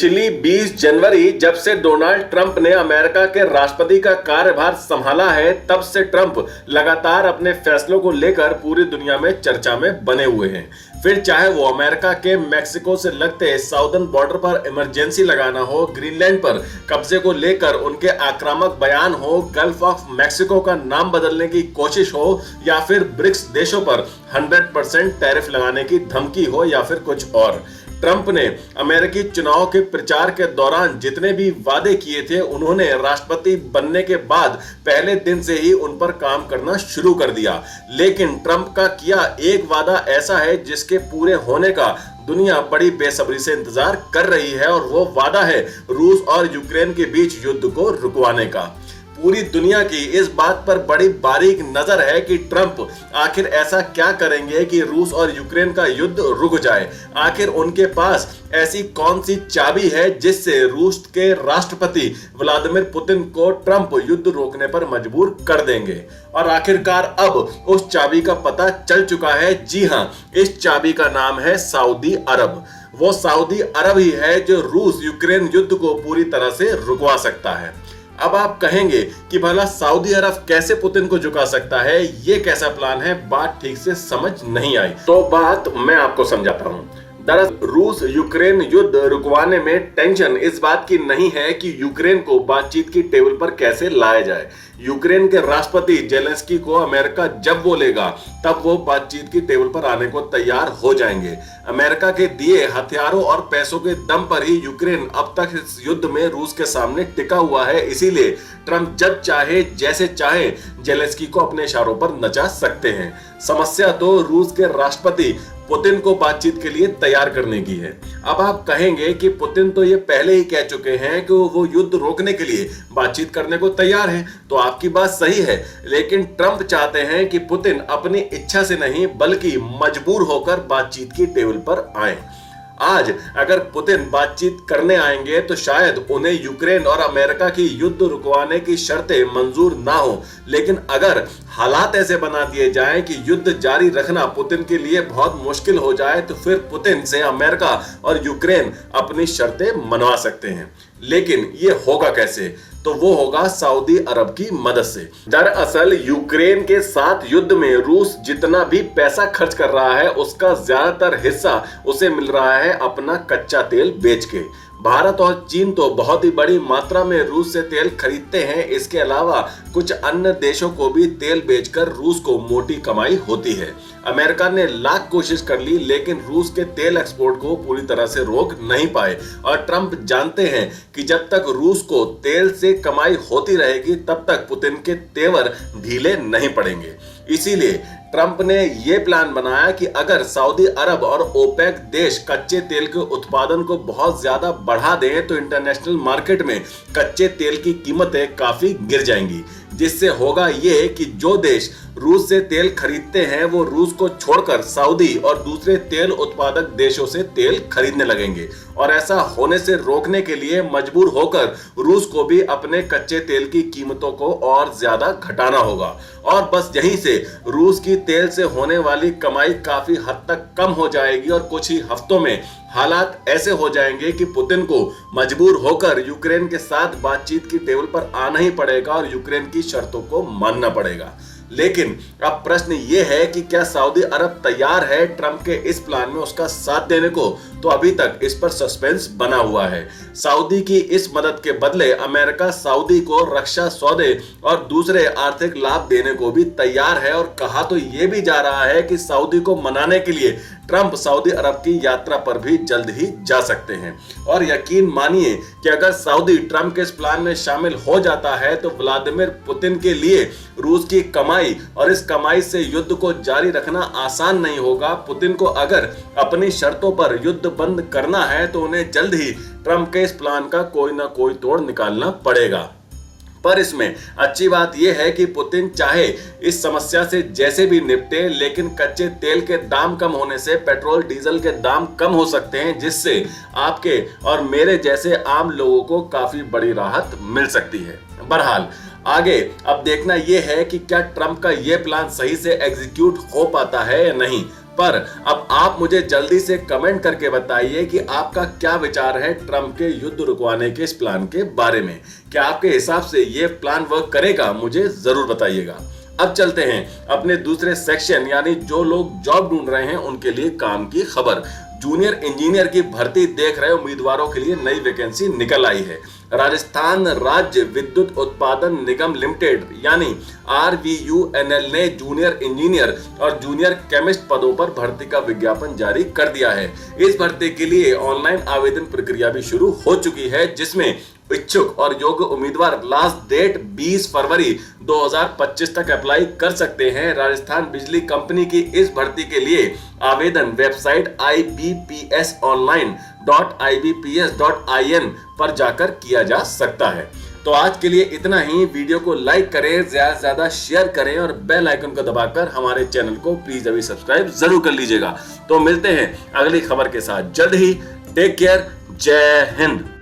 पिछली 20 जनवरी जब से डोनाल्ड ट्रंप ने अमेरिका के राष्ट्रपति का कार्यभार संभाला है, तब से ट्रंप लगातार अपने फैसलों को लेकर पूरी दुनिया में चर्चा में बने हुए हैं। फिर चाहे वो अमेरिका के मैक्सिको से लगते साउदर्न बॉर्डर पर इमरजेंसी लगाना हो, ग्रीनलैंड पर कब्जे को लेकर उनके आक्रामक बयान हो, गल्फ ऑफ मैक्सिको का नाम बदलने की कोशिश हो, या फिर ब्रिक्स देशों पर 100% टैरिफ लगाने की धमकी हो, या फिर कुछ और। ट्रंप ने अमेरिकी चुनाव के प्रचार के दौरान जितने भी वादे किए थे, उन्होंने राष्ट्रपति बनने के बाद पहले दिन से ही उन पर काम करना शुरू कर दिया। लेकिन ट्रंप का किया एक वादा ऐसा है जिसके पूरे होने का दुनिया बड़ी बेसब्री से इंतजार कर रही है, और वो वादा है रूस और यूक्रेन के बीच युद्ध को रुकवाने का। पूरी दुनिया की इस बात पर बड़ी बारीक नजर है कि ट्रंप आखिर ऐसा क्या करेंगे कि रूस और यूक्रेन का युद्ध रुक जाए। आखिर उनके पास ऐसी कौन सी चाबी है जिससे रूस के राष्ट्रपति व्लादिमीर पुतिन को ट्रंप युद्ध रोकने पर मजबूर कर देंगे। और आखिरकार अब उस चाबी का पता चल चुका है। जी हां, इस चाबी का नाम है सऊदी अरब। वो सऊदी अरब ही है जो रूस यूक्रेन युद्ध को पूरी तरह से रुकवा सकता है। अब आप कहेंगे कि भला सऊदी अरब कैसे पुतिन को झुका सकता है, ये कैसा प्लान है, बात ठीक से समझ नहीं आई। तो बात मैं आपको समझाता हूं। दरअसल रूस यूक्रेन युद्ध रुकवाने में टेंशन इस बात की नहीं है कि यूक्रेन को बातचीत की टेबल पर कैसे लाया जाए। यूक्रेन के राष्ट्रपति जेलेंस्की को अमेरिका जब बोलेगा तब वो बातचीत की टेबल पर आने को तैयार हो जाएंगे। अमेरिका के दिए हथियारों और पैसों के दम पर ही यूक्रेन अब तक इस युद्ध में रूस के सामने टिका हुआ है। इसीलिए ट्रंप जब चाहे जैसे चाहे जेलेंस्की को अपने इशारों पर नचा सकते हैं। समस्या तो रूस के राष्ट्रपति पुतिन को बातचीत के लिए तैयार करने की है। अब आप कहेंगे कि पुतिन तो ये पहले ही कह चुके हैं कि वो युद्ध रोकने के लिए बातचीत करने को तैयार हैं। तो आपकी बात सही है, लेकिन ट्रंप चाहते हैं कि पुतिन अपनी इच्छा से नहीं बल्कि मजबूर होकर बातचीत की टेबल पर आए। आज अगर पुतिन बातचीत करने आएंगे तो शायद उन्हें यूक्रेन और अमेरिका की युद्ध रुकवाने की शर्तें मंजूर ना हो, लेकिन अगर हालात ऐसे बना दिए जाएं कि युद्ध जारी रखना पुतिन के लिए बहुत मुश्किल हो जाए, तो फिर पुतिन से अमेरिका और यूक्रेन अपनी शर्तें मनवा सकते हैं। लेकिन ये होगा कैसे? तो वो होगा सऊदी अरब की मदद से। दरअसल यूक्रेन के साथ युद्ध में रूस जितना भी पैसा खर्च कर रहा है, उसका ज्यादातर हिस्सा उसे मिल रहा है अपना कच्चा तेल बेच के। भारत और चीन तो बहुत ही बड़ी मात्रा में रूस से तेल खरीदते हैं। इसके अलावा कुछ अन्य देशों को भी तेल बेचकर रूस को मोटी कमाई होती है। अमेरिका ने लाख कोशिश कर ली, लेकिन रूस के तेल एक्सपोर्ट को पूरी तरह से रोक नहीं पाए। और ट्रंप जानते हैं कि जब तक रूस को तेल से कमाई होती रहेगी, तब तक पुतिन के तेवर ढीले नहीं पड़ेंगे। इसीलिए ट्रंप ने यह प्लान बनाया कि अगर सऊदी अरब और ओपेक देश कच्चे तेल के उत्पादन को बहुत ज्यादा बढ़ा दें तो इंटरनेशनल मार्केट में कच्चे तेल की कीमतें काफी गिर जाएंगी। जिससे होगा ये कि जो देश रूस से तेल खरीदते हैं वो रूस को छोड़कर सऊदी और दूसरे तेल उत्पादक देशों से तेल खरीदने लगेंगे। और ऐसा होने से रोकने के लिए मजबूर होकर रूस को भी अपने कच्चे तेल की कीमतों को और ज्यादा घटाना होगा। और बस यहीं से रूस की तेल से होने वाली कमाई काफी हद तक कम हो जाएगी और कुछ ही हफ्तों में हालात ऐसे हो जाएंगे कि पुतिन को मजबूर होकर यूक्रेन के साथ बातचीत की टेबल पर आना ही पड़ेगा और यूक्रेन की शर्तों को मानना पड़ेगा। लेकिन अब प्रश्न ये है कि क्या सऊदी अरब तैयार है ट्रंप के इस प्लान में उसका साथ देने को? तो अभी तक इस पर सस्पेंस बना हुआ है। सऊदी की इस मदद के बदले अमेरिका सऊदी को रक्षा सौदे और दूसरे आर्थिक लाभ देने को भी तैयार है। और कहा तो ये भी जा रहा है कि सऊदी को मनाने के लिए ट्रंप सऊदी अरब की यात्रा पर भी जल्द ही जा सकते हैं। और यकीन मानिए कि अगर सऊदी ट्रंप के इस प्लान में शामिल हो जाता है तो व्लादिमीर पुतिन के लिए रूस की कमाई और इस कमाई से युद्ध को जारी रखना आसान नहीं होगा। पुतिन को अगर अपनी शर्तों पर युद्ध बंद करना है तो उन्हें जल्द ही ट्रंप के इस प्लान का कोई ना कोई तोड़ निकालना पड़ेगा। पर इसमें अच्छी बात यह है कि पुतिन चाहे इस समस्या से जैसे भी निपटे, लेकिन कच्चे तेल के दाम कम होने से पेट्रोल डीजल के दाम कम हो सकते हैं, जिससे आपके और मेरे जैसे आम लोगों को काफी बड़ी राहत मिल सकती है। बहरहाल आगे अब देखना यह है कि क्या ट्रंप का यह प्लान सही से एग्जीक्यूट हो पाता है या नहीं। पर अब आप मुझे जल्दी से कमेंट करके बताइए कि आपका क्या विचार है ट्रंप के युद्ध रुकवाने के इस प्लान के बारे में। क्या आपके हिसाब से ये प्लान वर्क करेगा? मुझे जरूर बताइएगा। अब चलते हैं अपने दूसरे सेक्शन यानी जो लोग जॉब ढूंढ रहे हैं उनके लिए काम की खबर। जूनियर इंजीनियर की भर्ती देख रहे उम्मीदवारों के लिए नई वैकेंसी निकल आई है। राजस्थान राज्य विद्युत उत्पादन निगम लिमिटेड यानी RVUNL ने जूनियर इंजीनियर और जूनियर केमिस्ट पदों पर भर्ती का विज्ञापन जारी कर दिया है। इस भर्ती के लिए ऑनलाइन आवेदन प्रक्रिया भी शुरू हो चुकी है, जिसमें इच्छुक और योग्य उम्मीदवार लास्ट डेट 20 फरवरी 2025 तक अप्लाई कर सकते हैं। राजस्थान बिजली कंपनी की इस भर्ती के लिए आवेदन वेबसाइट ibpsonline.ibps.in पर जाकर किया जा सकता है। तो आज के लिए इतना ही। वीडियो को लाइक करें, ज्यादा से ज्यादा शेयर करें और बेल आइकन को दबाकर हमारे चैनल को प्लीज अभी सब्सक्राइब जरूर कर लीजिएगा। तो मिलते हैं अगली खबर के साथ जल्द ही। Take care. जय हिंद।